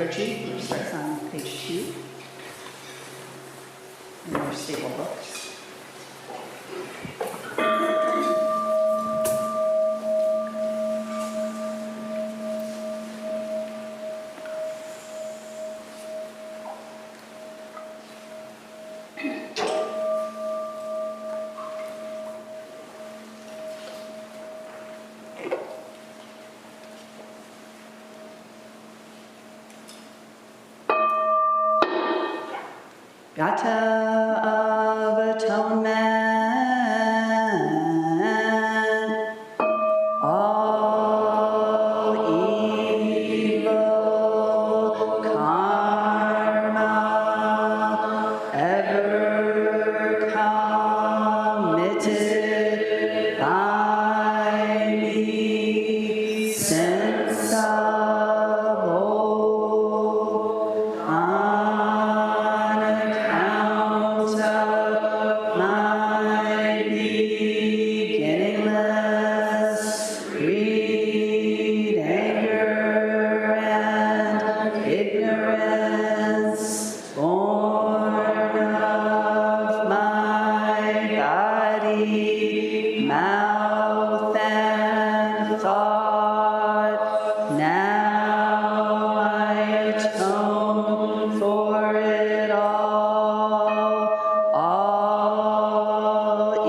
liturgy, which starts on page 2 in your stable books. Gata of atonement, all evil karma ever committed by me since of old, on account of my beginningless greed, anger, and ignorance, born of my body, mouth, and thought. Now I atone for it all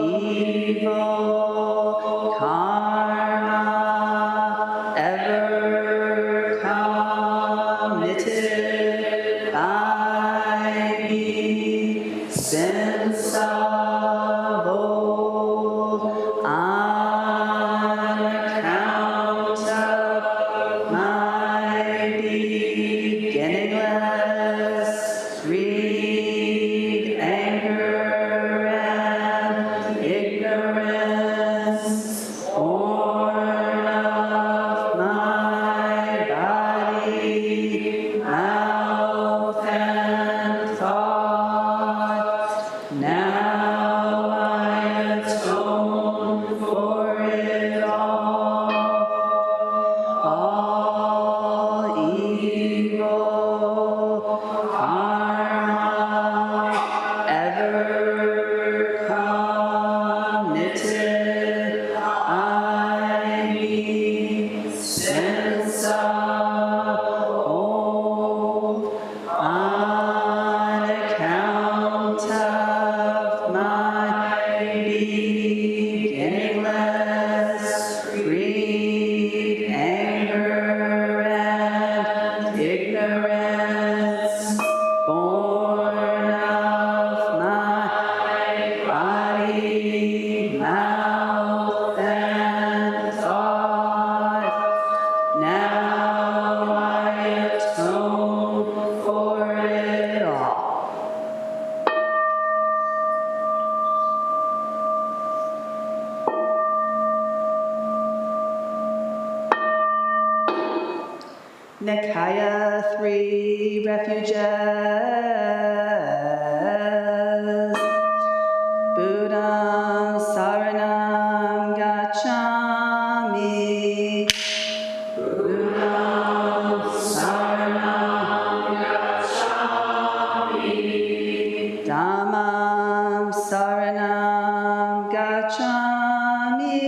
evil karma ever committed by me since of old, on account of my beginningless greed, anger, and ignorance, born of my body, mouth, and thought. Now I atone for it all evil karma ever committed by me since of old, on account of my beginningless greed, anger, and ignorance, born of my body, mouth, and thought. Now I atone for it all. Nikaya 3 Refuges. Buddham Saranam Gacchami. Buddham Saranam Gacchami. Dhammam Saranam Gacchami.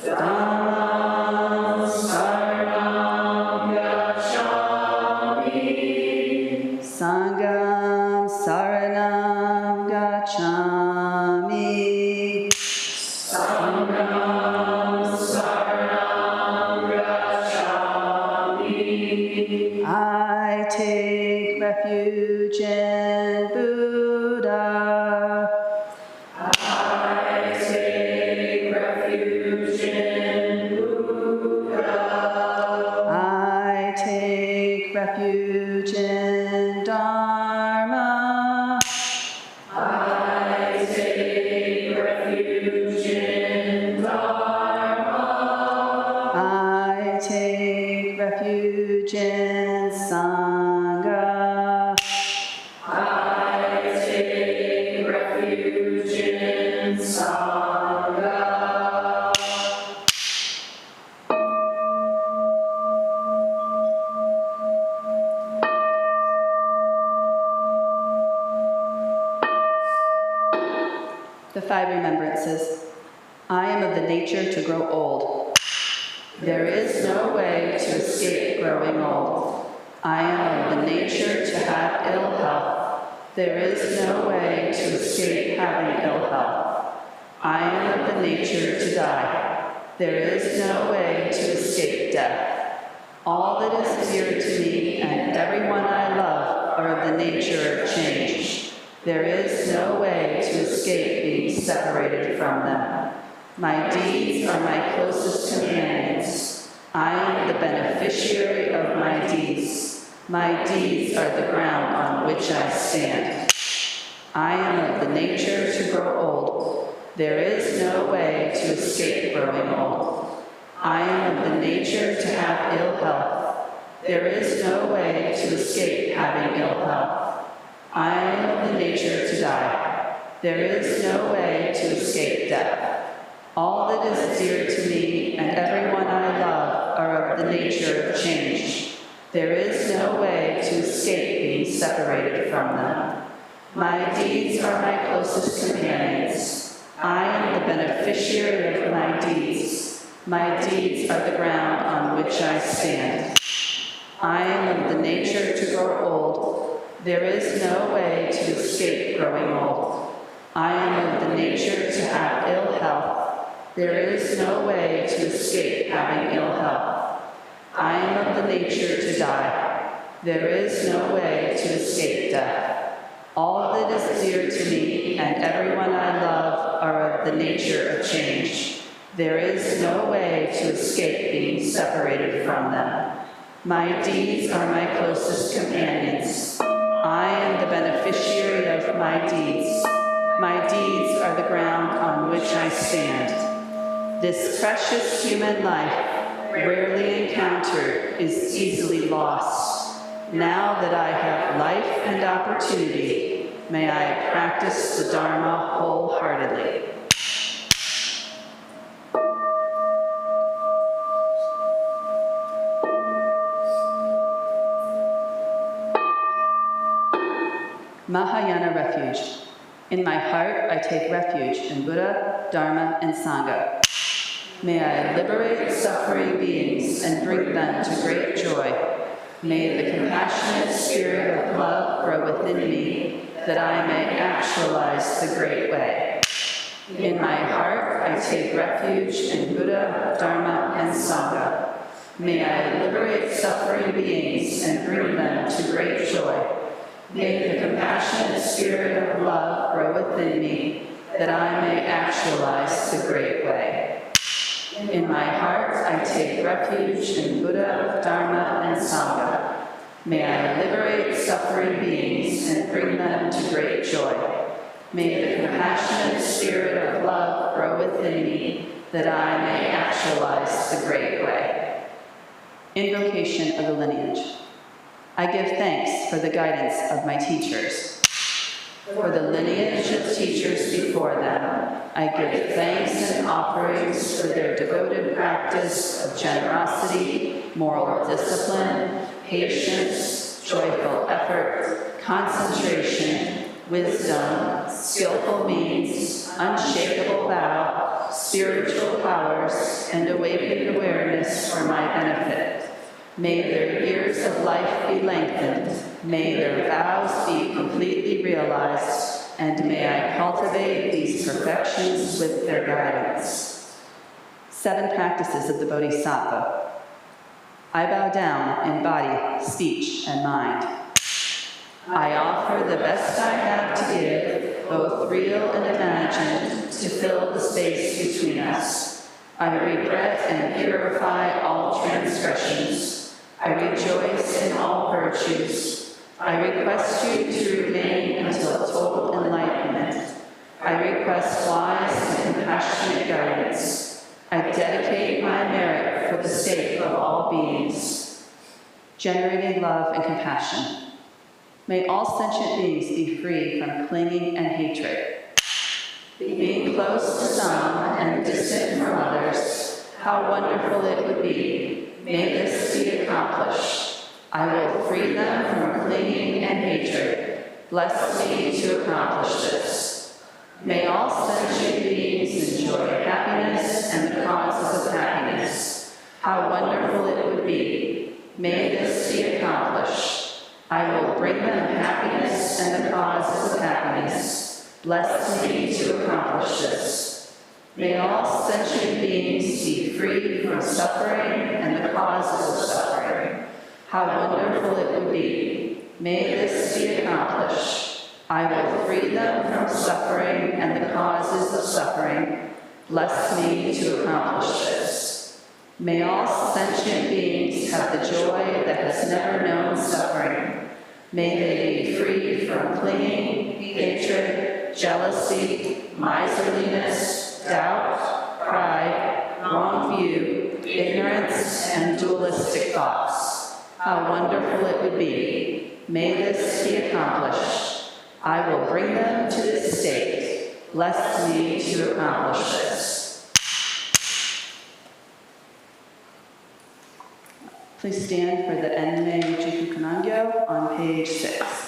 Dhammam Saranam Gacchami. Sangham Saranam Gacchami. Sangham Saranam Gacchami. I take refuge in Buddha. I take refuge in Buddha. I take refuge in Dharma. I take refuge in Dharma. I take refuge in Sangha. I take refuge in Sangha. The 5 remembrances. I am of the nature to grow old. There is no way to escape growing old. I am of the nature to have ill health. There is no way to escape having ill health. I am of the nature to die. There is no way to escape death. All that is dear to me and everyone I love are of the nature of change. There is no way to escape being separated from them. My deeds are my closest companions. I am the beneficiary of my deeds. My deeds are the ground on which I stand. I am of the nature to grow old. There is no way to escape growing old. I am of the nature to have ill health. There is no way to escape having ill health. I am of the nature to die. There is no way to escape death. All that is dear to me and everyone I love are of the nature of change. There is no way to escape being separated from them. My deeds are my closest companions. I am the beneficiary of my deeds. My deeds are the ground on which I stand. I am of the nature to grow old. There is no way to escape growing old. I am of the nature to have ill health. There is no way to escape having ill health. I am of the nature to die. There is no way to escape death. All that is dear to me and everyone I love are of the nature of change. There is no way to escape being separated from them. My deeds are my closest companions. I am the beneficiary of my deeds. My deeds are the ground on which I stand. This precious human life, rarely encountered, is easily lost. Now that I have life and opportunity, may I practice the Dharma wholeheartedly. Mahayana Refuge. In my heart, I take refuge in Buddha, Dharma, and Sangha. May I liberate suffering beings and bring them to great joy. May the compassionate spirit of love grow within me, that I may actualize the great way. In my heart, I take refuge in Buddha, Dharma, and Sangha. May I liberate suffering beings and bring them to great joy. May the compassionate spirit of love grow within me, that I may actualize the great way. In my heart, I take refuge in Buddha, Dharma, and Sangha. May I liberate suffering beings and bring them to great joy. May the compassionate spirit of love grow within me, that I may actualize the great way. Invocation of the lineage. I give thanks for the guidance of my teachers. For the lineage of teachers before them, I give thanks and offerings for their devoted practice of generosity, moral discipline, patience, joyful effort, concentration, wisdom, skillful means, unshakable vow, spiritual powers, and awakened awareness for my benefit. May their years of life be lengthened. May their vows be completely realized. And may I cultivate these perfections with their guidance. 7 practices of the Bodhisattva. I bow down in body, speech, and mind. I offer the best I have to give, both real and imagined, to fill the space between us. I regret and purify all transgressions. I rejoice in all virtues. I request you to remain until total enlightenment. I request wise and compassionate guidance. I dedicate my merit for the sake of all beings. Generating love and compassion. May all sentient beings be free from clinging and hatred. Being close to some and distant from others, how wonderful it would be. May this be accomplished. I will free them from clinging and hatred. Bless me to accomplish this. May all sentient beings enjoy happiness and the causes of happiness. How wonderful it would be. May this be accomplished. I will bring them happiness and the causes of happiness. Bless me to accomplish this. May all sentient beings be free from suffering and the causes of suffering. How wonderful it would be. May this be accomplished. I will free them from suffering and the causes of suffering. Bless me to accomplish this. May all sentient beings have the joy that has never known suffering. May they be free from clinging, hatred, jealousy, miserliness, doubt, pride, wrong view, ignorance, and dualistic thoughts. How wonderful it would be. May this be accomplished. I will bring them to this state. Bless me to accomplish this. Please stand for the Enmei Jiku Kanangyo on page 6.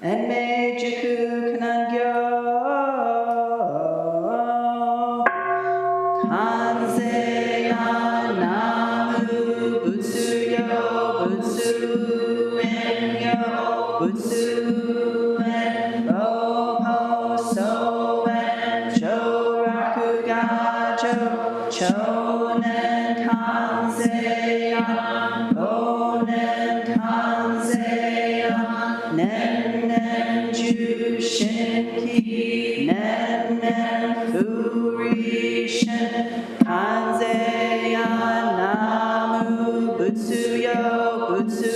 Enmei Jiku Kanangyo Kanzeya Namu Butsuyo Butsu Enyo Butsu En Boho So En Shoraku Gajo Chonen Kanzeya Bonen Kanzeya Nen Nen Ju Shinki Nen Nen Furi Shin Kanzeya Namu Butsuyo Butsu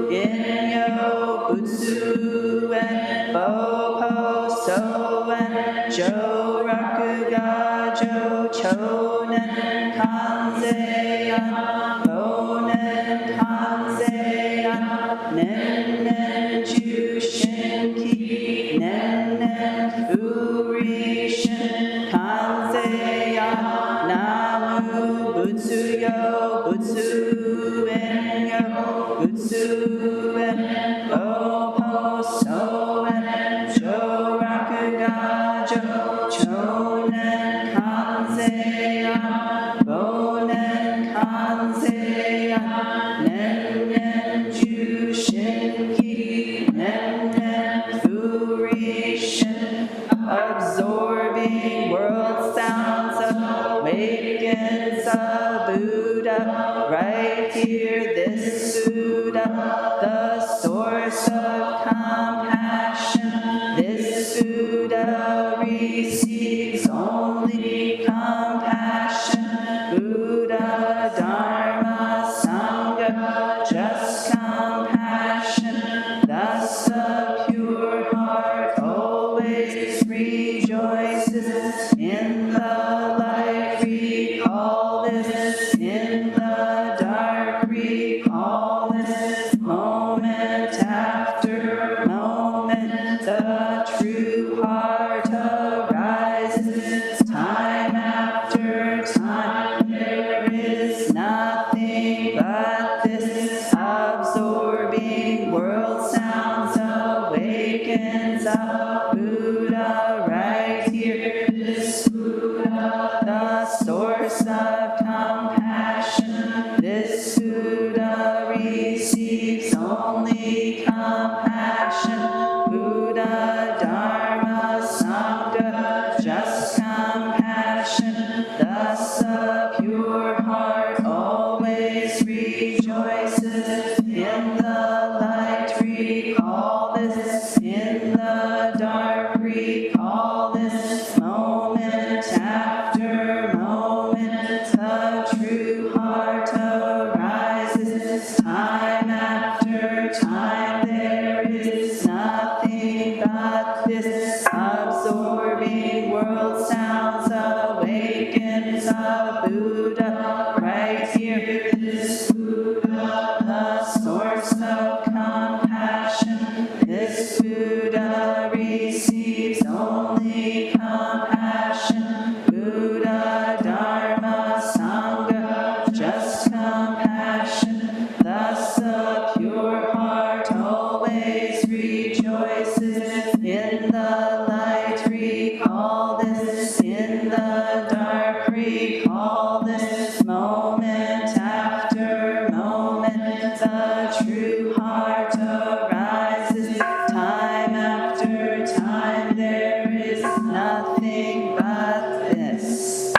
Inyo Butsu En Boho So En Joraku Gajo Chonen Kanzeya Bonen Kanzeya Nen Nen Ju Shinki Nen Nen Furi Shin Kanzeya Namu Butsuyo Butsu Enyo Butsu En Boho So En Joraku Gajo Chonen Kanzeya Bonen Kanzeya Nen Nen Ju Shinki Nen Nen Furi Shin Absorbing world sounds awakens a Buddha. Right here this Buddha, the source of compassion. This Buddha receives only compassion. Buddha, Dharma, Sangha, just compassion. Thus the pure heart always rejoices in the light. Recall this in the dark. Recall this moment after moment. The true heart arises time after time. There is nothing but this. rejoices in the light. Recall this in the dark. Recall this moment after moment. The true heart arises time after time. There is nothing but this absorbing world sounds awakens a Buddha right here. This Buddha, the source of compassion. This Buddha receives only compassion. Buddha, Dharma, Sangha, just compassion. Thus a pure heart always rejoices in the light. Recall this in the dark. Recall this moment after moment. The true heart arises time after time. There is nothing but this.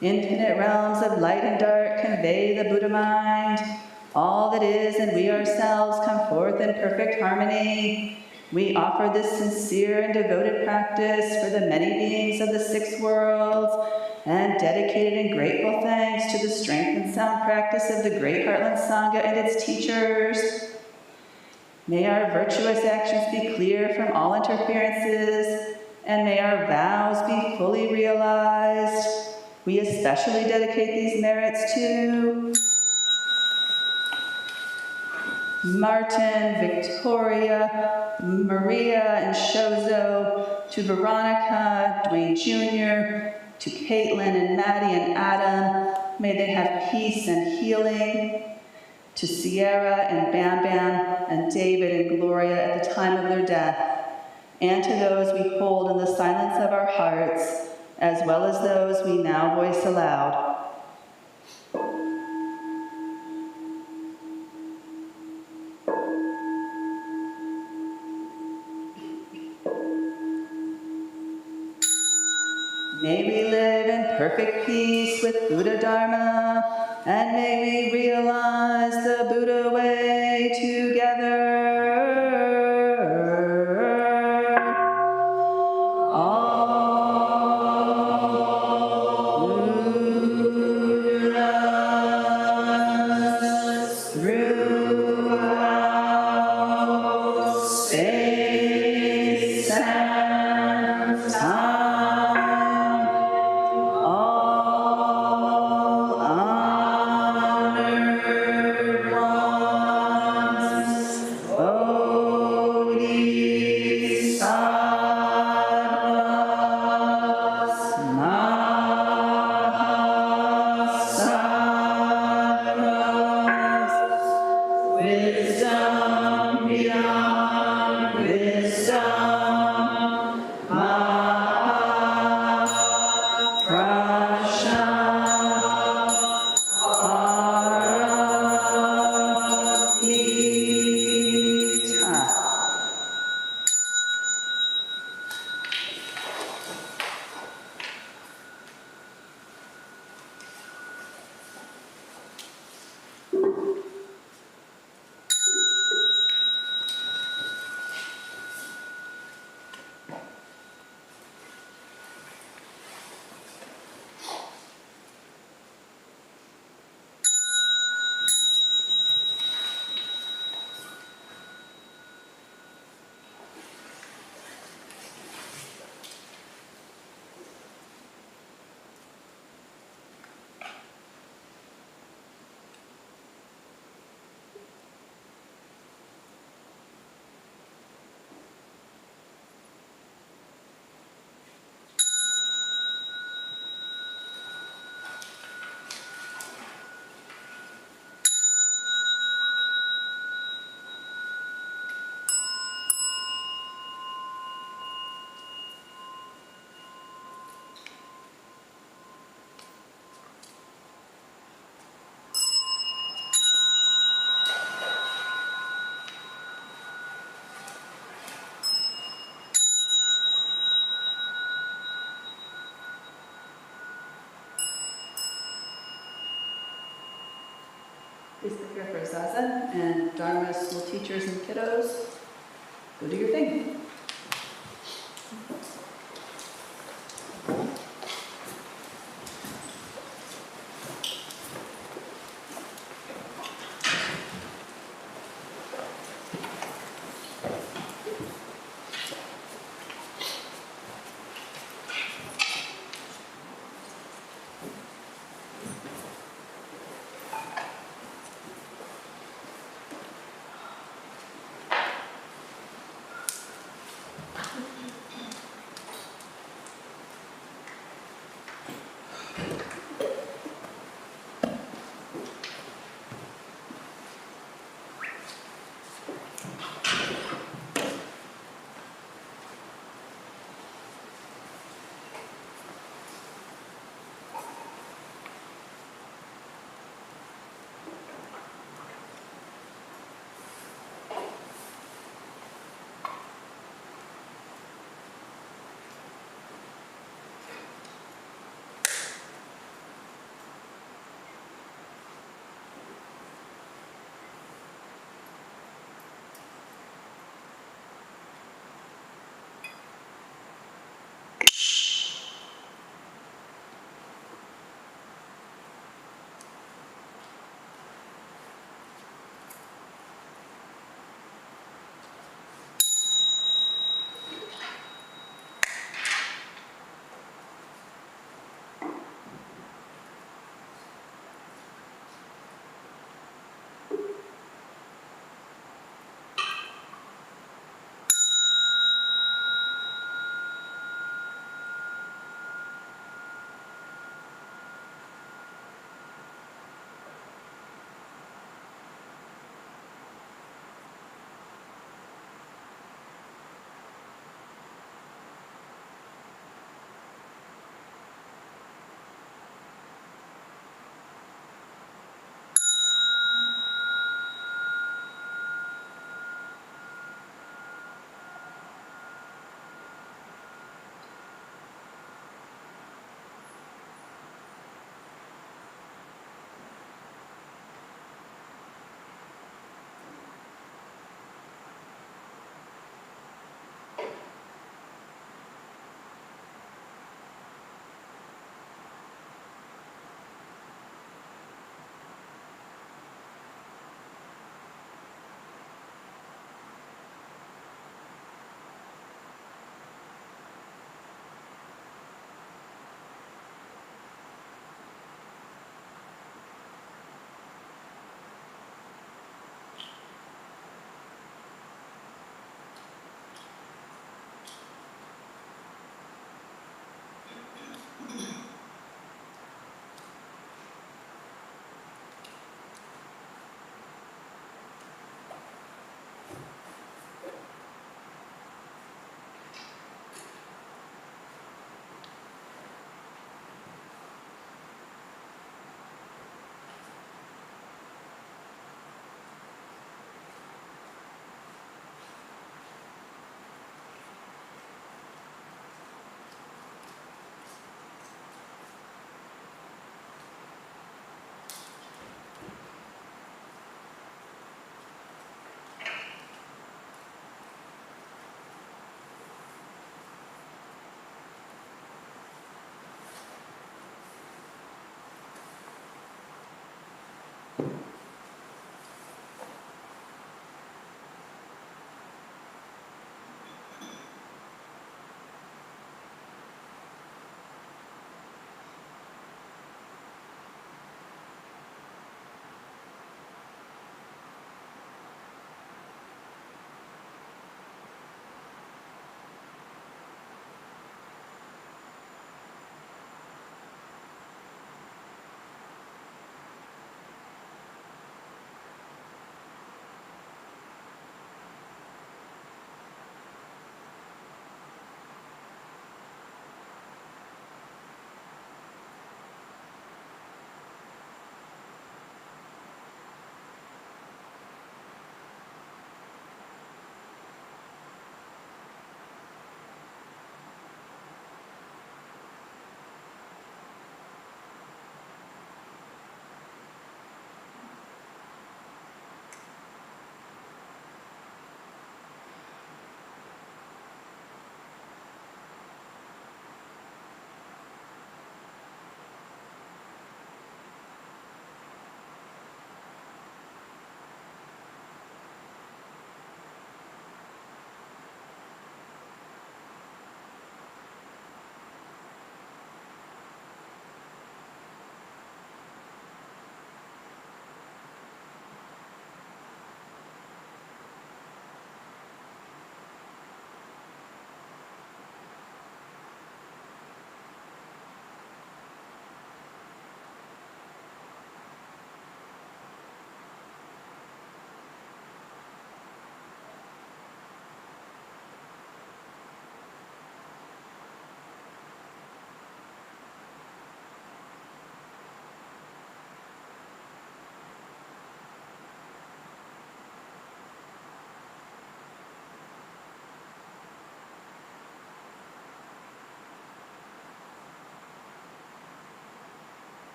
Infinite realms of light and dark convey the Buddha mind. All that is and we ourselves come forth in perfect harmony. We offer this sincere and devoted practice for the many beings of the 6 worlds, and dedicated and grateful thanks to the strength and sound practice of the Great Heartland Sangha and its teachers. May our virtuous actions be clear from all interferences, and may our vows be fully realized. We especially dedicate these merits to Martin, Victoria, Maria, and Shozo, to Veronica, Dwayne Jr., to Caitlin and Maddie and Adam. May they have peace and healing. To Sierra and Bam Bam and David and Gloria at the time of their death, and to those we hold in the silence of our hearts, as well as those we now voice aloud. May we live in perfect peace with Buddha Dharma, and may we realize the Buddha way together. Please prepare for Zazen, and Dharma school teachers and kiddos, go do your thing.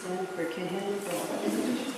stand for Kehin.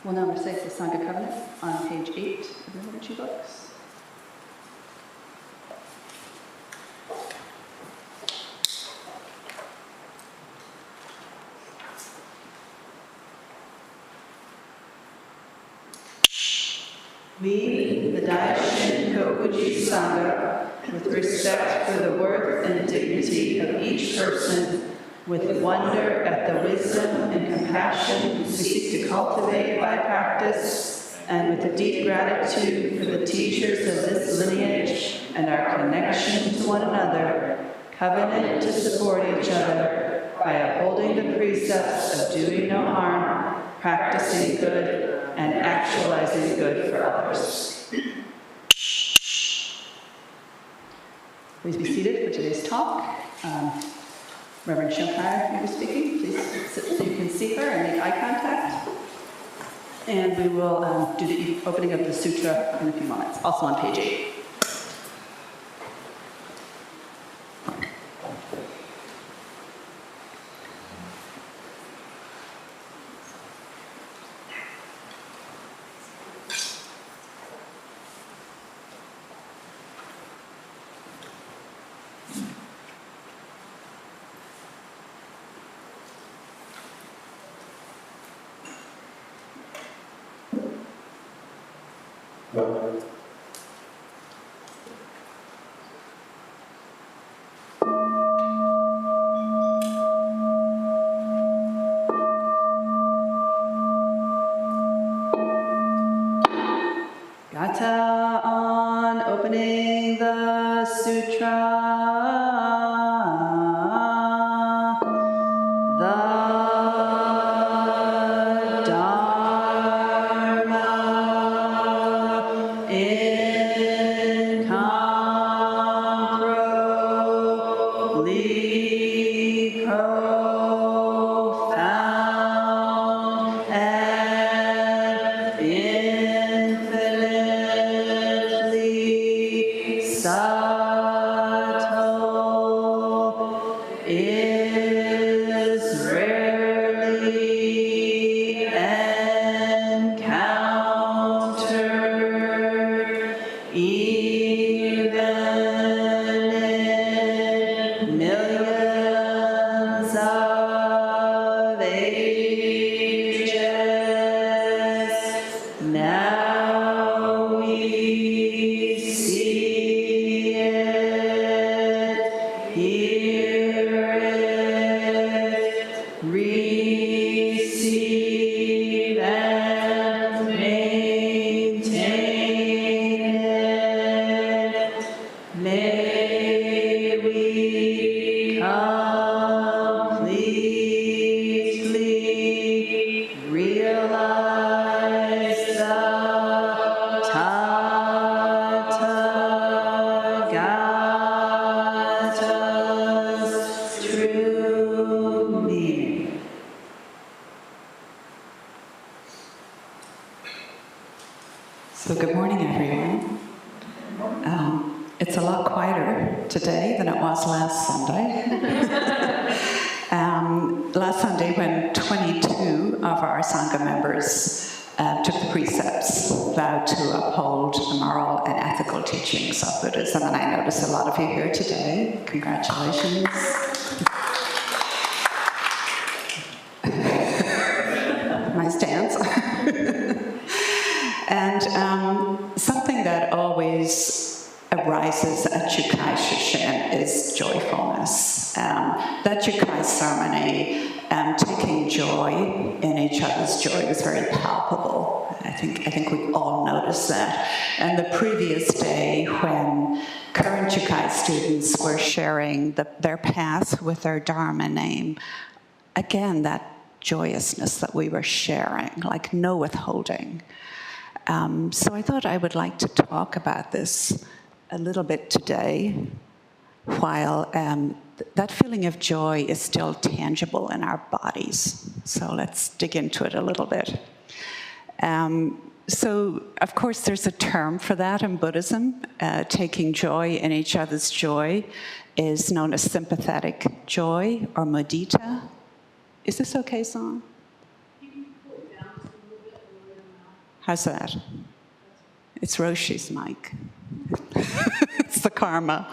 We'll now recite the Sangha Covenant on page 8 of the liturgy books. We, the Daishin Kokuji Sangha, with respect for the worth and dignity of each person, with wonder at the wisdom and compassion we seek to cultivate by practice, and with a deep gratitude for the teachers of this lineage and our connection to one another, covenant to support each other by upholding the precepts of doing no harm, practicing good, and actualizing good for others. Please be seated for today's talk. Reverend Shokar will be speaking. Please sit so you can see her and make eye contact. And we will do the opening of the sutra in a few moments, also on page 8. Gata on opening the sutra. So good morning, everyone. It's a lot quieter today than it was last Sunday. Last Sunday, when 22 of our Sangha members took the precepts, vowed to uphold the moral and ethical teachings of Buddhism, and I notice a lot of you here today. Congratulations. My stance. And something that always arises at Jukai Shishin is joyfulness. That Jukai ceremony, taking joy in each other's joy was very palpable. I think we all noticed that. And the previous day, when current Jukai students were sharing their path with their Dharma name, again, that joyousness that we were sharing, like no withholding. So I thought I would like to talk about this a little bit today, while that feeling of joy is still tangible in our bodies. So let's dig into it a little bit. So, of course, there's a term for that in Buddhism. Taking joy in each other's joy is known as sympathetic joy, or mudita. Is this okay, Song? How's that? It's Roshi's mic. It's the karma.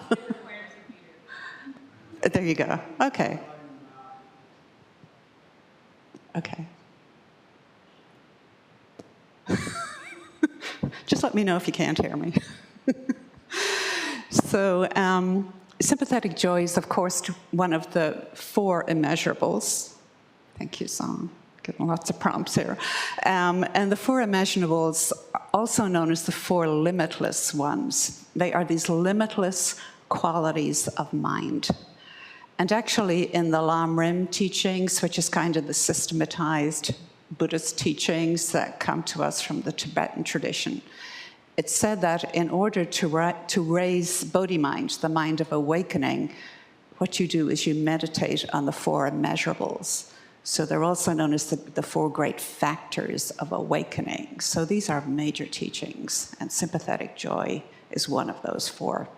There you go. Okay. Okay. Just let me know if you can't hear me. So, sympathetic joy is, of course, one of the 4 immeasurables. Thank you, Song. Getting lots of prompts here. And the 4 immeasurables, also known as the 4 limitless ones, they are these limitless qualities of mind. And actually, in the Lam Rim teachings, which is kind of the systematized Buddhist teachings that come to us from the Tibetan tradition, it's said that in order to raise Bodhi mind, the mind of awakening, what you do is you meditate on the 4 immeasurables. So they're also known as the 4 great factors of awakening. So these are major teachings, and sympathetic joy is one of those 4.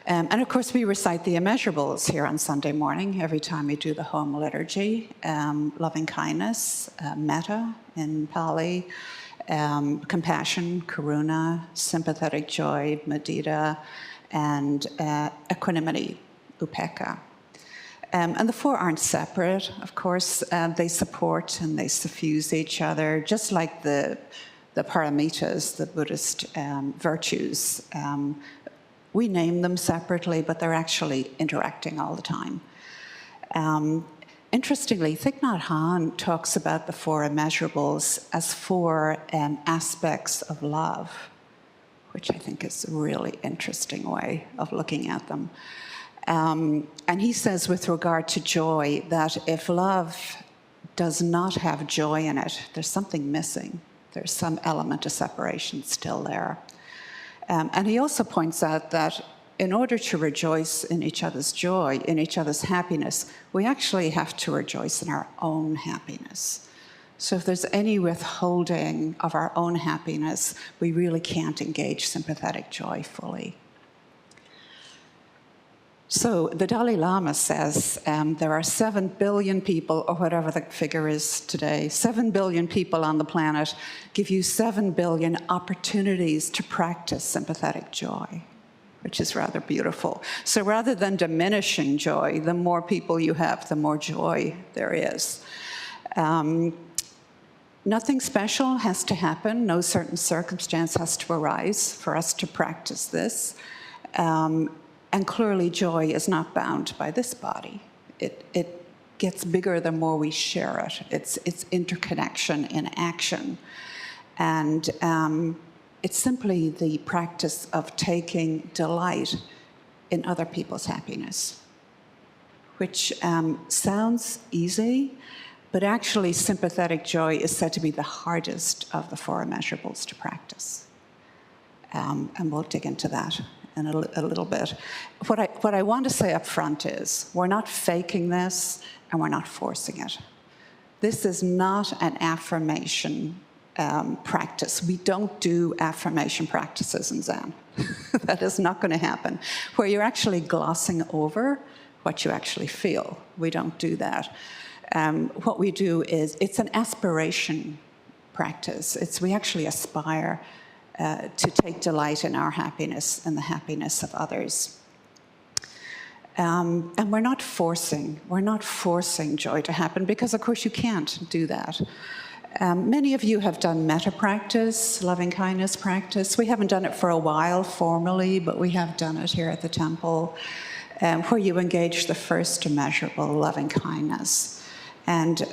And of course, we recite the immeasurables here on Sunday morning, every time we do the home liturgy. Loving kindness, metta in Pali, compassion, karuna, sympathetic joy, mudita, and equanimity, upekkha. And the 4 aren't separate, of course. They support and they suffuse each other, just like the paramitas, the Buddhist virtues. We name them separately, but they're actually interacting all the time. Interestingly, Thich Nhat Hanh talks about the 4 immeasurables as 4 aspects of love, which I think is a really interesting way of looking at them. And he says with regard to joy that if love does not have joy in it, there's something missing. There's some element of separation still there. And he also points out that in order to rejoice in each other's joy, in each other's happiness, we actually have to rejoice in our own happiness. So if there's any withholding of our own happiness, we really can't engage sympathetic joy fully. So the Dalai Lama says there are 7 billion people, or whatever the figure is today, 7 billion people on the planet, give you 7 billion opportunities to practice sympathetic joy, which is rather beautiful. So rather than diminishing joy, the more people you have, the more joy there is. Nothing special has to happen. No certain circumstance has to arise for us to practice this. And clearly, joy is not bound by this body. It gets bigger the more we share it. It's interconnection in action. And it's simply the practice of taking delight in other people's happiness, which sounds easy, but actually sympathetic joy is said to be the hardest of the 4 immeasurables to practice. And we'll dig into that in a little bit. What I want to say up front is we're not faking this and we're not forcing it. This is not an affirmation practice. We don't do affirmation practices in Zen. That is not going to happen. Where you're actually glossing over what you actually feel. We don't do that. What we do is, it's an aspiration practice. We actually aspire to take delight in our happiness and the happiness of others. And we're not forcing joy to happen, because of course you can't do that. Many of you have done metta practice, loving kindness practice. We haven't done it for a while formally, but we have done it here at the temple, where you engage the first immeasurable, loving kindness. And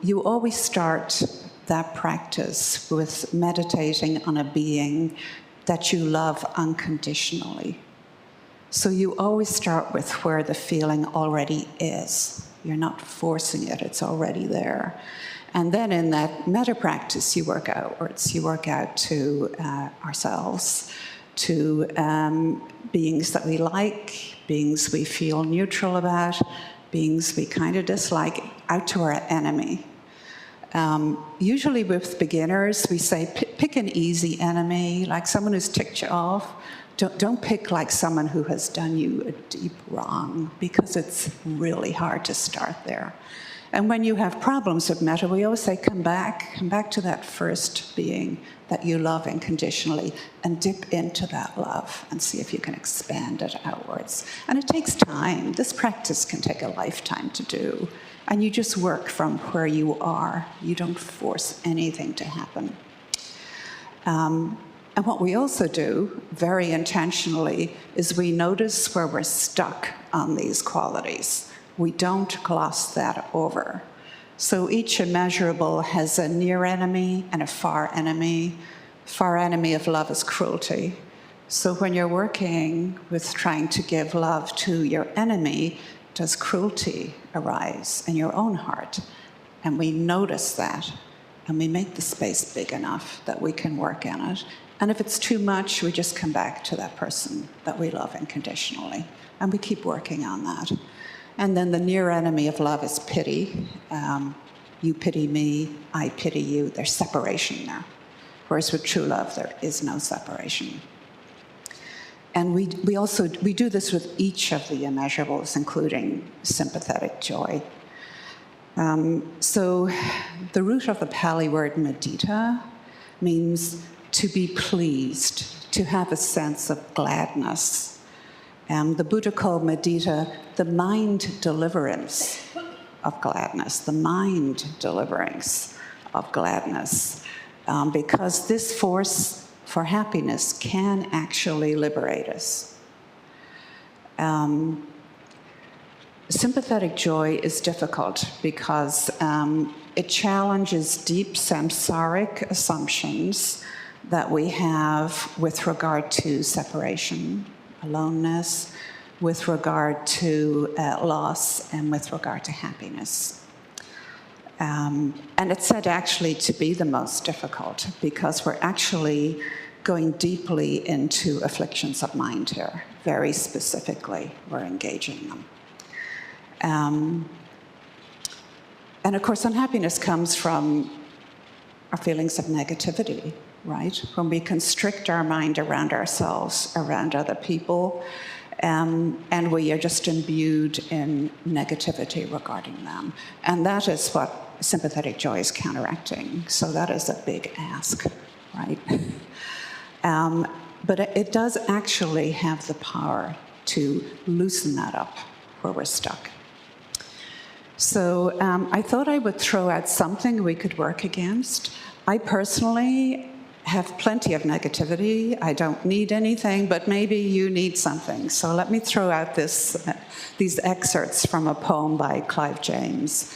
you always start that practice with meditating on a being that you love unconditionally. So you always start with where the feeling already is. You're not forcing it, it's already there. And then in that metta practice, you work outwards. You work out to ourselves, to beings that we like, beings we feel neutral about, beings we kind of dislike, out to our enemy. Usually with beginners, we say, pick an easy enemy, like someone who's ticked you off. Don't pick like someone who has done you a deep wrong, because it's really hard to start there. And when you have problems with metta, we always say, come back to that first being that you love unconditionally and dip into that love and see if you can expand it outwards. And it takes time. This practice can take a lifetime to do. And you just work from where you are. You don't force anything to happen. And what we also do, very intentionally, is we notice where we're stuck on these qualities. We don't gloss that over. So each immeasurable has a near enemy and a far enemy. Far enemy of love is cruelty. So when you're working with trying to give love to your enemy, does cruelty arise in your own heart? And we notice that, and we make the space big enough that we can work in it. And if it's too much, we just come back to that person that we love unconditionally. And we keep working on that. And then the near enemy of love is pity. You pity me, I pity you. There's separation there. Whereas with true love, there is no separation. And we do this with each of the immeasurables, including sympathetic joy. So the root of the Pali word mudita means to be pleased, to have a sense of gladness. The Buddha called mudita the mind deliverance of gladness, the mind deliverance of gladness, because this force for happiness can actually liberate us. Sympathetic joy is difficult because it challenges deep samsaric assumptions that we have with regard to separation, aloneness, with regard to loss, and with regard to happiness. And it's said actually to be the most difficult because we're actually going deeply into afflictions of mind here. Very specifically, we're engaging them. And of course, unhappiness comes from our feelings of negativity, right? When we constrict our mind around ourselves, around other people, and we are just imbued in negativity regarding them. And that is what sympathetic joy is counteracting. So that is a big ask, right? But it does actually have the power to loosen that up where we're stuck. So I thought I would throw out something we could work against. I personally have plenty of negativity. I don't need anything, but maybe you need something. So let me throw out these excerpts from a poem by Clive James.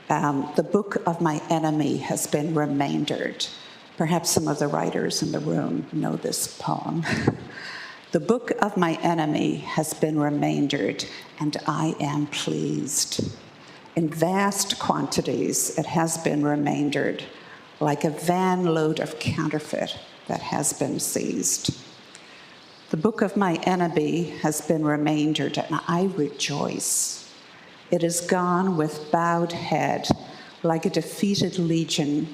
The book of my enemy has been remaindered. Perhaps some of the writers in the room know this poem. The book of my enemy has been remaindered, and I am pleased. In vast quantities, it has been remaindered, like a van load of counterfeit that has been seized. The book of my enemy has been remaindered, and I rejoice. It is gone with bowed head, like a defeated legion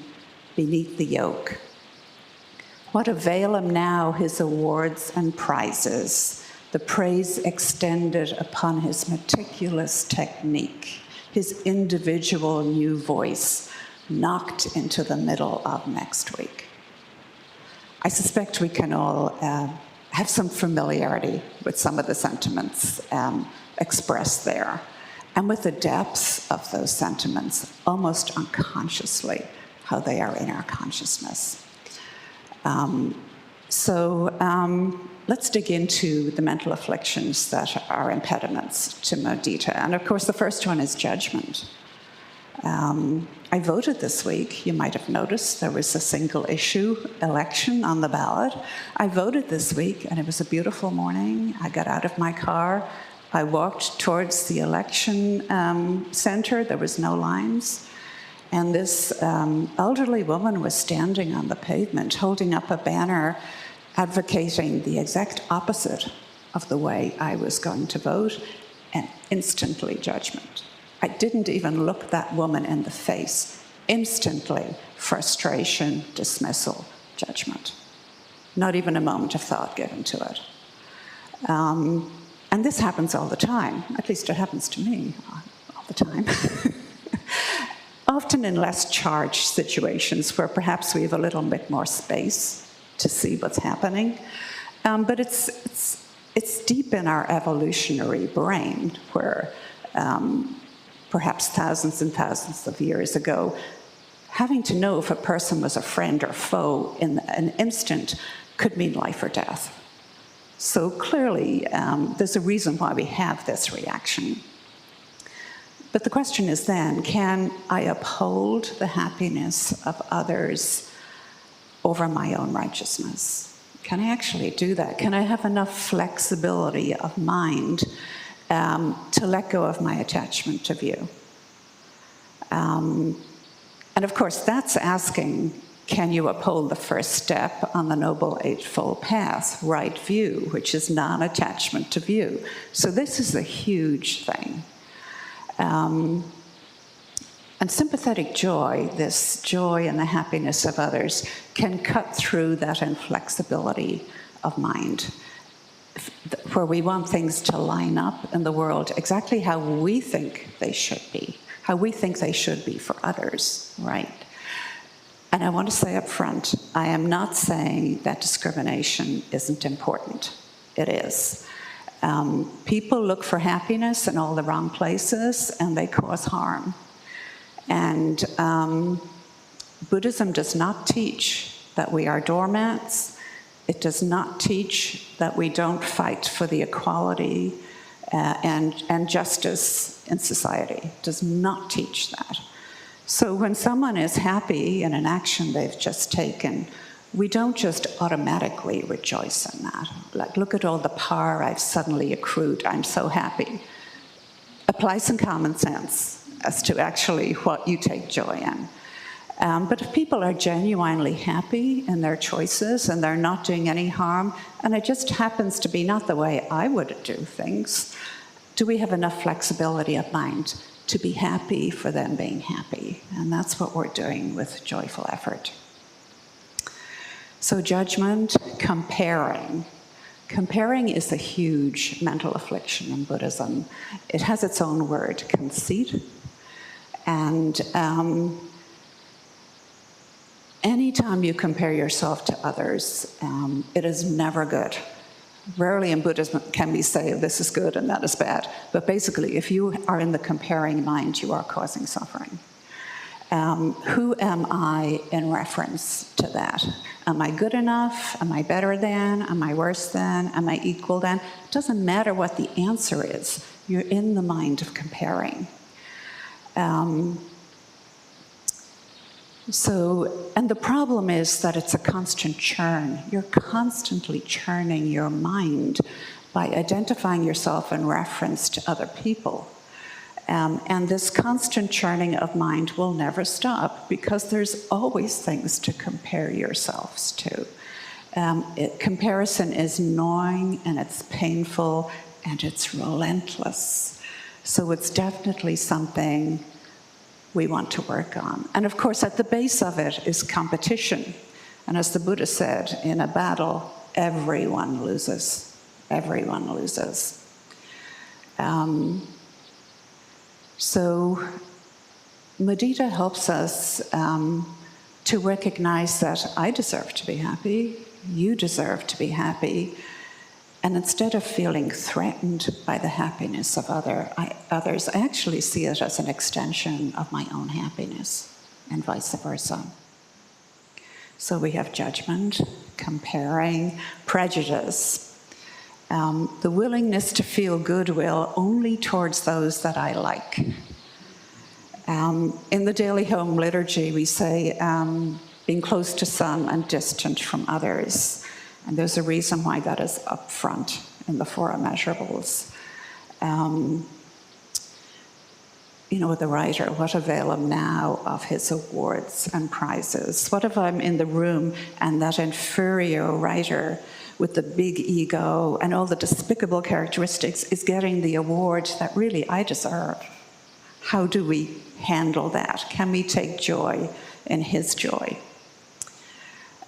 beneath the yoke. What avail him now his awards and prizes, the praise extended upon his meticulous technique, his individual new voice, knocked into the middle of next week. I suspect we can all have some familiarity with some of the sentiments expressed there, and with the depths of those sentiments, almost unconsciously, how they are in our consciousness. Let's dig into the mental afflictions that are impediments to mudita. And of course, the first one is judgment. I voted this week. You might have noticed there was a single issue election on the ballot. I voted this week, and it was a beautiful morning. I got out of my car. I walked towards the election center. There was no lines. And this elderly woman was standing on the pavement, holding up a banner advocating the exact opposite of the way I was going to vote, and instantly judgment. I didn't even look that woman in the face. Instantly, frustration, dismissal, judgment. Not even a moment of thought given to it. And this happens all the time. At least it happens to me all the time. often in less charged situations where perhaps we have a little bit more space to see what's happening. But it's deep in our evolutionary brain where perhaps thousands and thousands of years ago, having to know if a person was a friend or foe in an instant could mean life or death. So clearly, there's a reason why we have this reaction. But the question is then, can I uphold the happiness of others over my own righteousness? Can I actually do that? Can I have enough flexibility of mind to let go of my attachment to view? And of course, that's asking, can you uphold the first step on the Noble Eightfold Path, right view, which is non-attachment to view? So this is a huge thing. And sympathetic joy, this joy and the happiness of others, can cut through that inflexibility of mind, where we want things to line up in the world exactly how we think they should be, how we think they should be for others, right? And I want to say up front, I am not saying that discrimination isn't important. It is. People look for happiness in all the wrong places, and they cause harm. And Buddhism does not teach that we are doormats. It does not teach that we don't fight for the equality and justice in society. It does not teach that. So when someone is happy in an action they've just taken, we don't just automatically rejoice in that. Like, look at all the power I've suddenly accrued. I'm so happy. Apply some common sense as to actually what you take joy in. But if people are genuinely happy in their choices and they're not doing any harm, and it just happens to be not the way I would do things, do we have enough flexibility of mind to be happy for them being happy? And that's what we're doing with joyful effort. So judgment, comparing. Comparing is a huge mental affliction in Buddhism. It has its own word, conceit. And anytime you compare yourself to others, it is never good. Rarely in Buddhism can we say, this is good and that is bad. But basically, if you are in the comparing mind, you are causing suffering. Who am I in reference to that? Am I good enough? Am I better than? Am I worse than? Am I equal than? It doesn't matter what the answer is. You're in the mind of comparing. And the problem is that it's a constant churn. You're constantly churning your mind by identifying yourself in reference to other people. And this constant churning of mind will never stop because there's always things to compare yourselves to. Comparison is gnawing and it's painful and it's relentless. So it's definitely something we want to work on. And of course, at the base of it is competition. And as the Buddha said, in a battle, everyone loses. Everyone loses. So mudita helps us to recognize that I deserve to be happy, you deserve to be happy, and instead of feeling threatened by the happiness of others, I actually see it as an extension of my own happiness, and vice versa. So we have judgment, comparing, prejudice, the willingness to feel goodwill only towards those that I like. In the daily home liturgy, we say, being close to some and distant from others. And there's a reason why that is up front in the four immeasurables. The writer, what avail him now of his awards and prizes? What if I'm in the room and that inferior writer with the big ego and all the despicable characteristics is getting the award that really I deserve? How do we handle that? Can we take joy in his joy?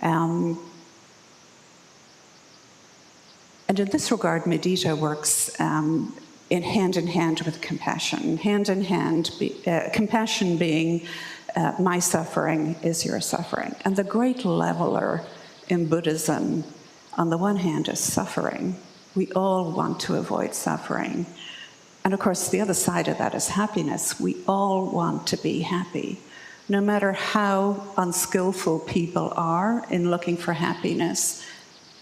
And in this regard, mudita works in hand with compassion. Hand in hand, compassion being My suffering is your suffering. And the great leveler in Buddhism, on the one hand, is suffering. We all want to avoid suffering. And of course, the other side of that is happiness. We all want to be happy. No matter how unskillful people are in looking for happiness,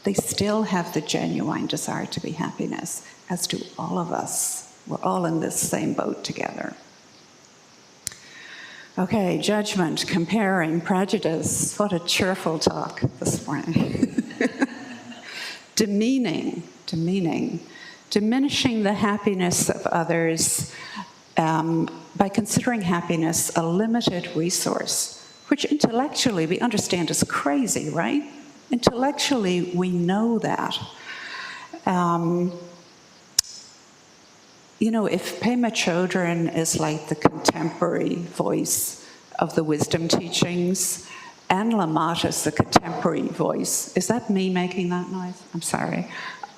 they still have the genuine desire to be happiness, as do all of us. We're all in this same boat together. Okay, judgment, comparing, prejudice. What a cheerful talk this morning. Demeaning. Diminishing the happiness of others by considering happiness a limited resource, which intellectually we understand is crazy, right? Intellectually, we know that. If Pema Chodron is like the contemporary voice of the wisdom teachings, Anne Lamott is the contemporary voice. Is that me making that noise? I'm sorry.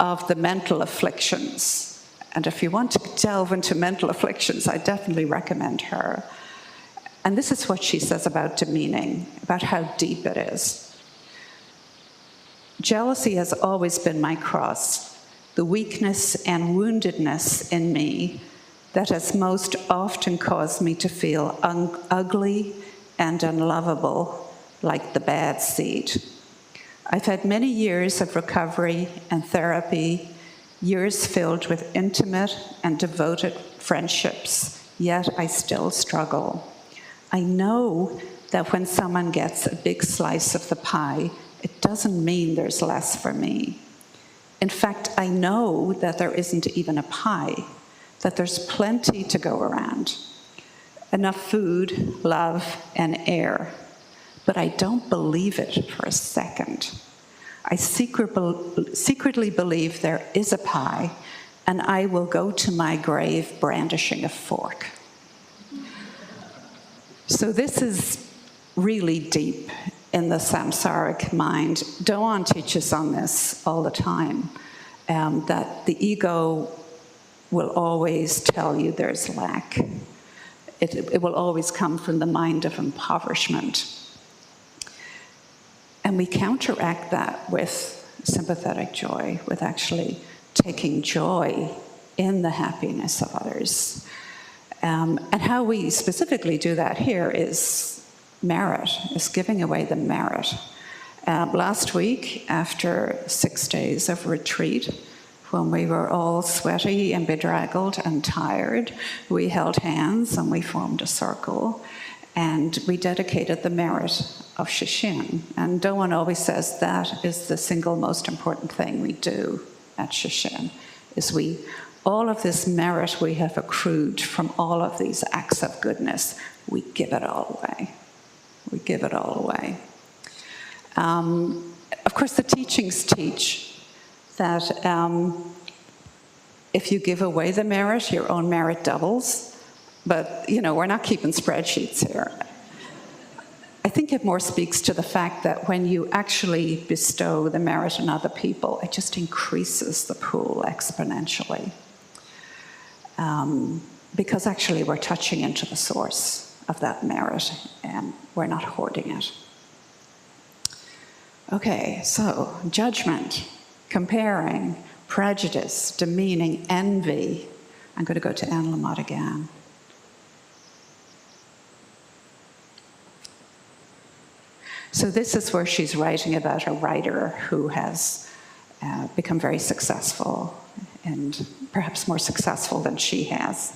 Of the mental afflictions. And if you want to delve into mental afflictions, I definitely recommend her. And this is what she says about demeaning, about how deep it is. Jealousy has always been my cross, the weakness and woundedness in me that has most often caused me to feel ugly and unlovable, like the bad seed. I've had many years of recovery and therapy, years filled with intimate and devoted friendships, yet I still struggle. I know that when someone gets a big slice of the pie, it doesn't mean there's less for me. In fact, I know that there isn't even a pie, that there's plenty to go around. Enough food, love, and air. But I don't believe it for a second. I secretly believe there is a pie, and I will go to my grave brandishing a fork. So this is really deep in the samsaric mind. Doan teaches on this all the time, that the ego will always tell you there's lack. It will always come from the mind of impoverishment. And we counteract that with sympathetic joy, with actually taking joy in the happiness of others. And how we specifically do that here is merit, is giving away the merit. Last week, after 6 days of retreat, when we were all sweaty and bedraggled and tired, we held hands and we formed a circle. And we dedicated the merit of Shishin. And Doan always says that is the single most important thing we do at Shishin, is all of this merit we have accrued from all of these acts of goodness, we give it all away. We give it all away. Of course, the teachings teach that if you give away the merit, your own merit doubles. But, we're not keeping spreadsheets here. I think it more speaks to the fact that when you actually bestow the merit on other people, it just increases the pool exponentially. Because actually we're touching into the source of that merit, and we're not hoarding it. Okay, so judgment, comparing, prejudice, demeaning, envy. I'm going to go to Anne Lamott again. So this is where she's writing about a writer who has become very successful, and perhaps more successful than she has.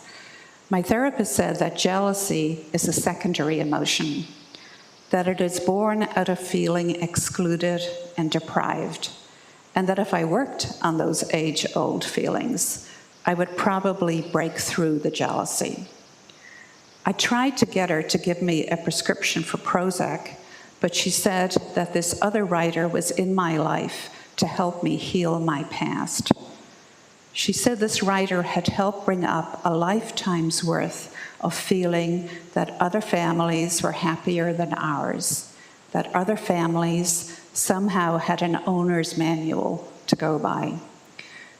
My therapist said that jealousy is a secondary emotion, that it is born out of feeling excluded and deprived, and that if I worked on those age-old feelings, I would probably break through the jealousy. I tried to get her to give me a prescription for Prozac, but she said that this other writer was in my life to help me heal my past. She said this writer had helped bring up a lifetime's worth of feeling that other families were happier than ours, that other families somehow had an owner's manual to go by.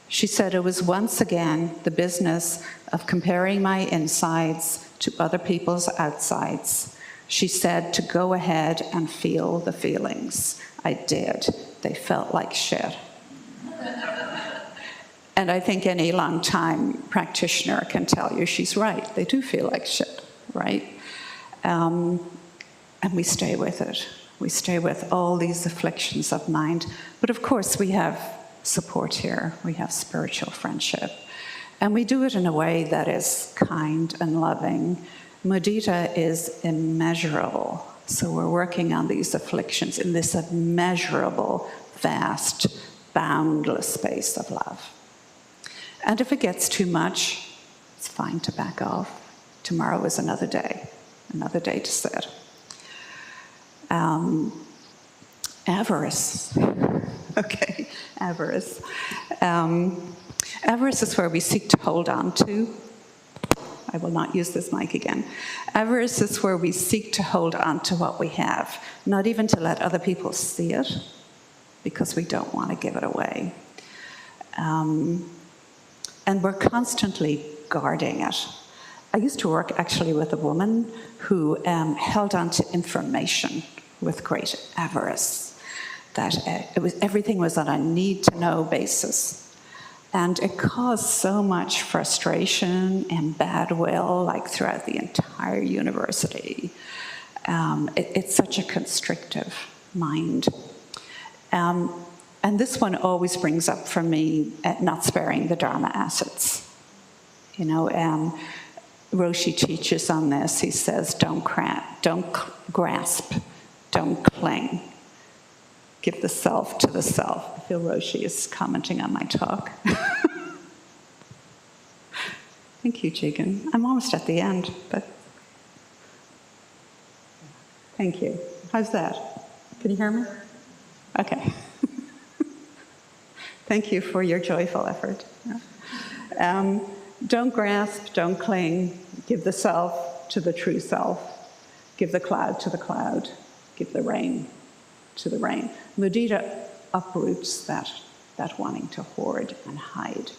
She said it was once again the business of comparing my insides to other people's outsides, She said to go ahead and feel the feelings. I did. They felt like shit. And I think any long-time practitioner can tell you she's right. They do feel like shit, right? And we stay with it. We stay with all these afflictions of mind. But of course, we have support here. We have spiritual friendship. And we do it in a way that is kind and loving. Mudita is immeasurable. So we're working on these afflictions in this immeasurable, vast, boundless space of love. And if it gets too much, it's fine to back off. Tomorrow is another day to sit. Avarice. Okay, avarice. Avarice is where we seek to hold on to. I will not use this mic again. Avarice is where we seek to hold on to what we have, not even to let other people see it, because we don't want to give it away. And we're constantly guarding it. I used to work actually with a woman who held on to information with great avarice. That everything was on a need-to-know basis. And it caused so much frustration and bad will, like throughout the entire university. It's such a constrictive mind. And this one always brings up for me not sparing the Dharma assets. You know, Roshi teaches on this. He says, don't grasp, don't cling. Give the self to the self. I feel Roshi is commenting on my talk. Thank you, Jigen. I'm almost at the end, but thank you. How's that? Can you hear me? Okay. Thank you for your joyful effort. Don't grasp, don't cling. Give the self to the true self. Give the cloud to the cloud. Give the rain to the rain. Mudita uproots that wanting to hoard and hide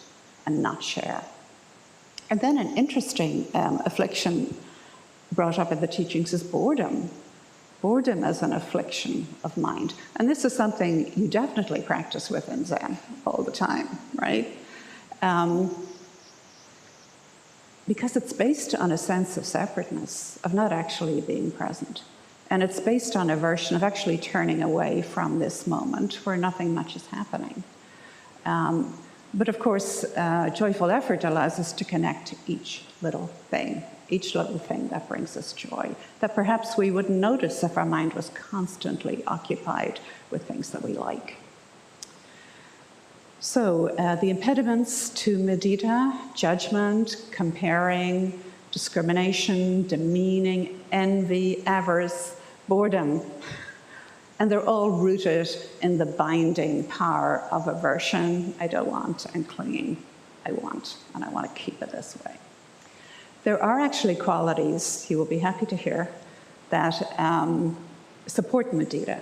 and not share. And then an interesting affliction brought up in the teachings is boredom. Boredom as an affliction of mind. And this is something you definitely practice with in Zen all the time, right? Because it's based on a sense of separateness, of not actually being present. And it's based on aversion of actually turning away from this moment where nothing much is happening. But of course, joyful effort allows us to connect to each little thing that brings us joy, that perhaps we wouldn't notice if our mind was constantly occupied with things that we like. So the impediments to mudita: judgment, comparing, discrimination, demeaning, envy, avarice, boredom. And they're all rooted in the binding power of aversion. I don't want, and clinging. I want, and I want to keep it this way. There are actually qualities, you will be happy to hear, that support mudita.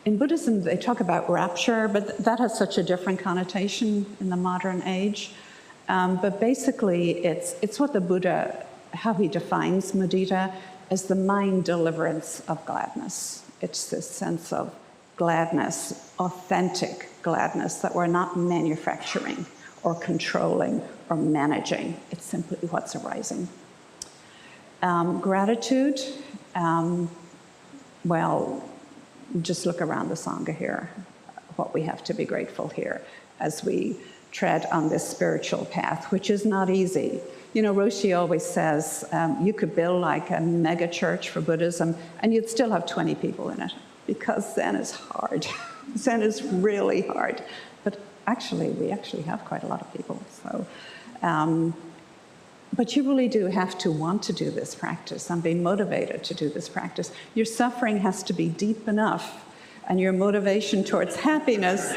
In Buddhism, they talk about rapture, but that has such a different connotation in the modern age. But basically, it's what the Buddha, how he defines mudita, as the mind deliverance of gladness. It's this sense of gladness, authentic gladness that we're not manufacturing or controlling or managing. It's simply what's arising. Gratitude, well, just look around the Sangha here, what we have to be grateful here as we tread on this spiritual path, which is not easy. You know, Roshi always says, you could build like a mega church for Buddhism and you'd still have 20 people in it, because Zen is hard. Zen is really hard. But actually, we actually have quite a lot of people. So, but you really do have to want to do this practice and be motivated to do this practice. Your suffering has to be deep enough, and your motivation towards happiness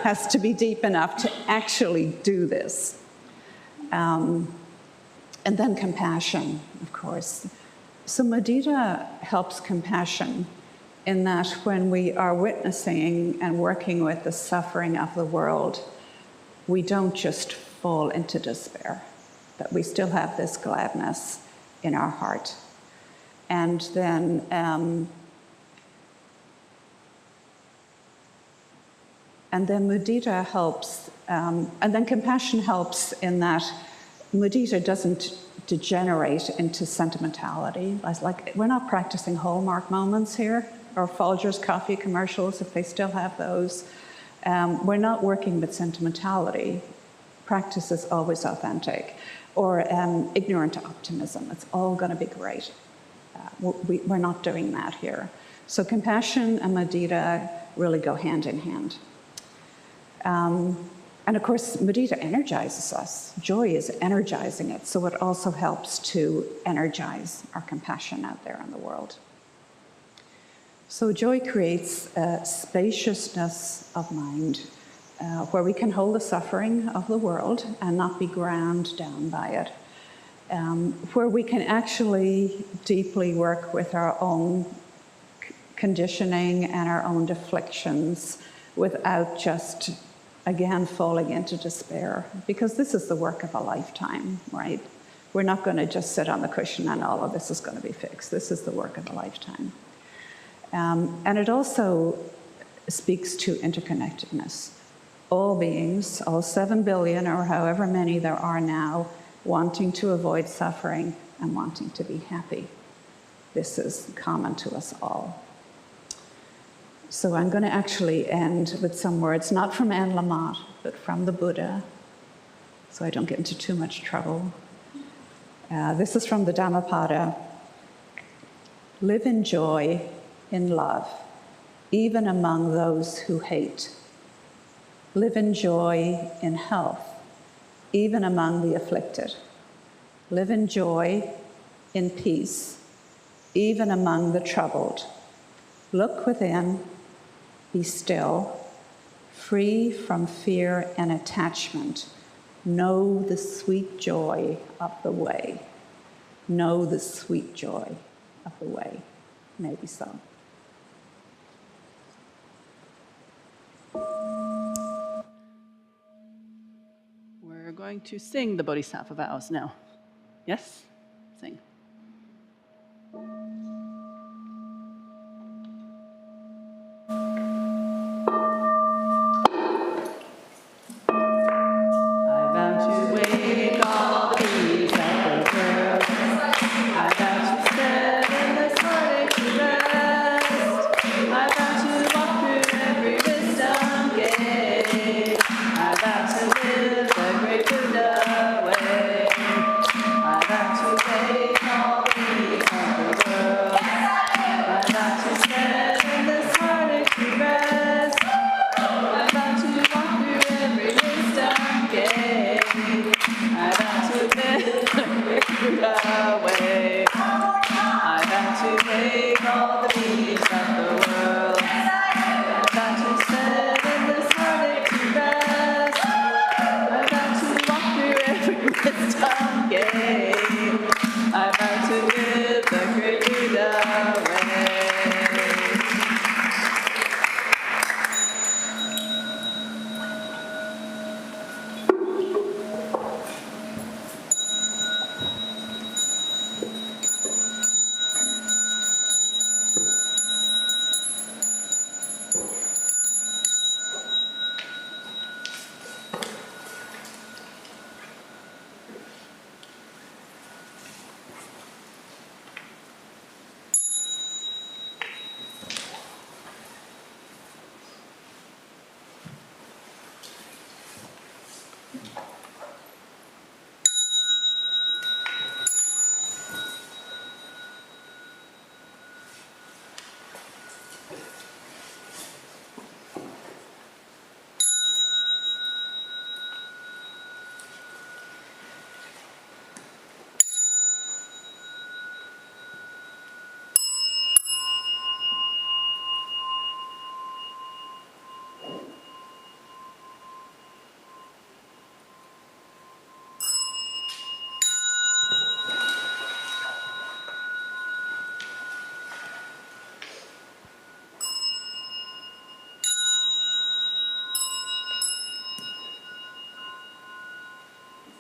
has to be deep enough to actually do this. And then compassion, of course. So mudita helps compassion in that when we are witnessing and working with the suffering of the world, we don't just fall into despair, that we still have this gladness in our heart. And then mudita helps, and then compassion helps in that mudita doesn't degenerate into sentimentality. Like, we're not practicing Hallmark moments here, or Folgers coffee commercials, if they still have those. We're not working with sentimentality. Practice is always authentic. Or ignorant optimism. It's all going to be great. We're not doing that here. So compassion and mudita really go hand in hand. And of course, mudita energizes us. Joy is energizing it, so it also helps to energize our compassion out there in the world. So joy creates a spaciousness of mind where we can hold the suffering of the world and not be ground down by it. Where we can actually deeply work with our own conditioning and our own afflictions without just, again, falling into despair. Because this is the work of a lifetime, right? We're not going to just sit on the cushion and all of this is going to be fixed. This is the work of a lifetime. And it also speaks to interconnectedness. All beings, all 7 billion or however many there are now, wanting to avoid suffering and wanting to be happy. This is common to us all. So I'm going to actually end with some words, not from Anne Lamott, but from the Buddha, so I don't get into too much trouble. This is from the Dhammapada. Live in joy, in love, even among those who hate. Live in joy, in health, even among the afflicted. Live in joy, in peace, even among the troubled. Look within, be still, free from fear and attachment. Know the sweet joy of the way. Know the sweet joy of the way. Maybe so. We're going to sing the Bodhisattva vows now. Yes? Sing.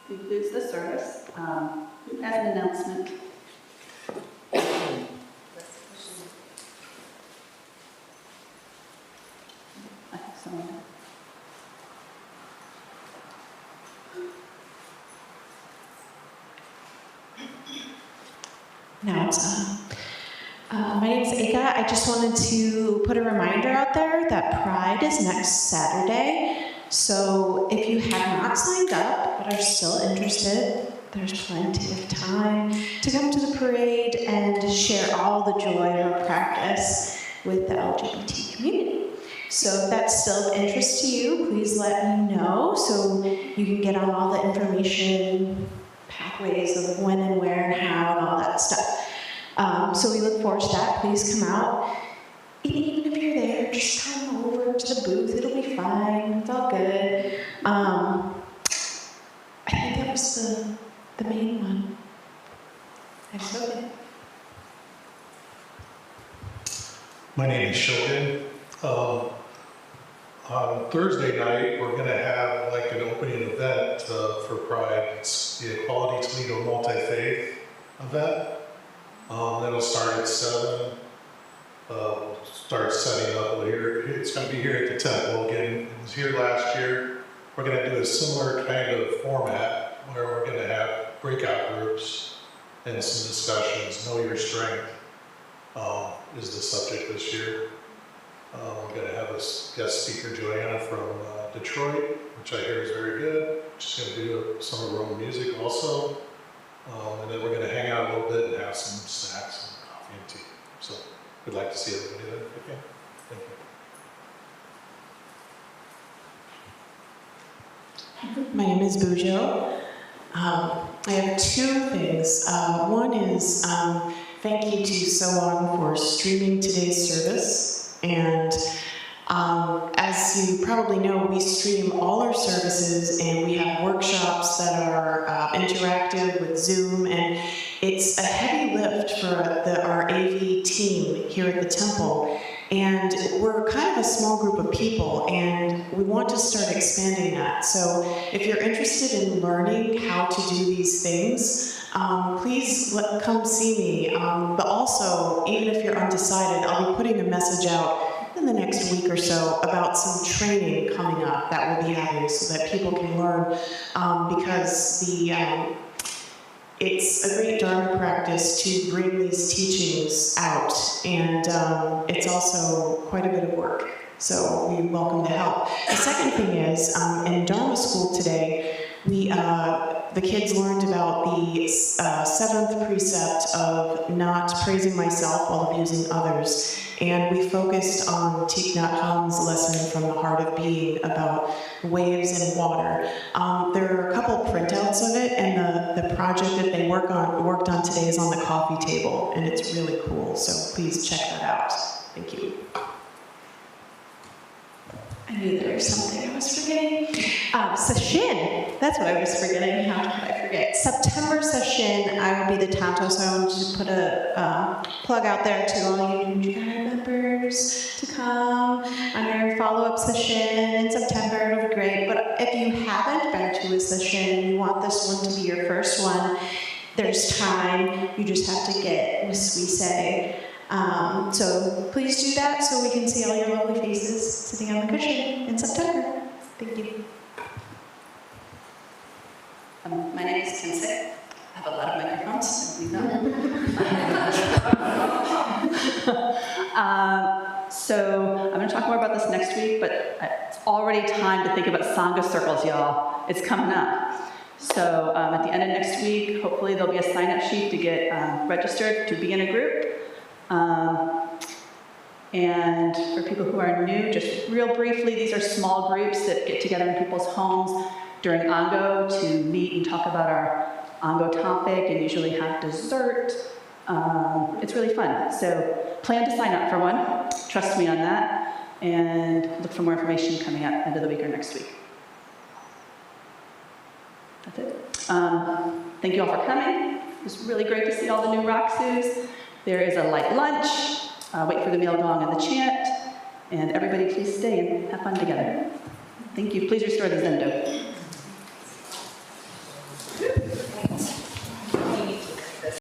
Concludes the service. And an announcement. Now it's on. My name's Eka. I just wanted to put a reminder out there that Pride is next Saturday. So if you have not signed up but are still interested, there's plenty of time to come to the parade and share all the joy of our practice with the LGBT community. So if that's still of interest to you, please let me know so you can get on all the information, pathways of when and where and how and all that stuff. So we look forward to that. Please come out. Even if you're there, just come over to the booth. It'll be fine. It's all good. I think that was the main one. I've spoken. My name is Shogun. On Thursday night, we're going to have like an opening event for Pride. It's the Equality Toledo Multi-Faith event. That'll start at 7. Start setting up here. It's going to be here at the temple again. It was here last year. We're going to do a similar kind of format where we're going to have breakout groups and some discussions. Know your strength is the subject this year. We're going to have a guest speaker, Joanna from Detroit, which I hear is very good. She's going to do some of her own music also. And then we're going to hang out a little bit and have some snacks and coffee and tea. So we'd like to see everybody there if we can. Thank you. My name is Bujo. I have 2 things. One is thank you to Soan for streaming today's service. And as you probably know, we stream all our services and we have workshops that are interactive with Zoom, and it's a heavy lift for our AV team here at the temple. And we're kind of a small group of people, and we want to start expanding that. So if you're interested in learning how to do these things, please come see me. But also, even if you're undecided, I'll be putting a message out in the next week or so about some training coming up that we'll be having so that people can learn, because it's a great Dharma practice to bring these teachings out, and it's also quite a bit of work, so we welcome the help. The second thing is, in Dharma school today, the kids learned about the 7th precept of not praising myself while abusing others. And we focused on Thich Nhat Hanh's lesson from the Heart of Being about waves and water. There are a couple printouts of it, and the project that they worked on today is on the coffee table, and it's really cool. So please check that out. Thank you. I knew there was something I was forgetting. Sesshin, that's what I was forgetting. How could I forget? September Sesshin, I will be the Tanto, so I want to put a plug out there to all you new members to come on your follow-up session in September. It'll be great. But if you haven't been to a session and you want this one to be your first one, there's time. You just have to get with Weekday. So please do that so we can see all your lovely faces sitting on the cushion in September. Thank you. My name is Kinsey. I have a lot of microphones. So I'm going to talk more about this next week, but it's already time to think about Sangha circles, y'all. It's coming up. So at the end of next week, hopefully there'll be a sign-up sheet to get registered to be in a group. And for people who are new, just real briefly, these are small groups that get together in people's homes during Ango to meet and talk about our Ango topic and usually have dessert. It's really fun. So plan to sign up for one. Trust me on that. And look for more information coming up end of the week or next week. That's it. Thank you all for coming. It was really great to see all the new Roxus. There is a light lunch. Wait for the meal gong and the chant. And everybody please stay and have fun together. Thank you. Please restore the Zendo.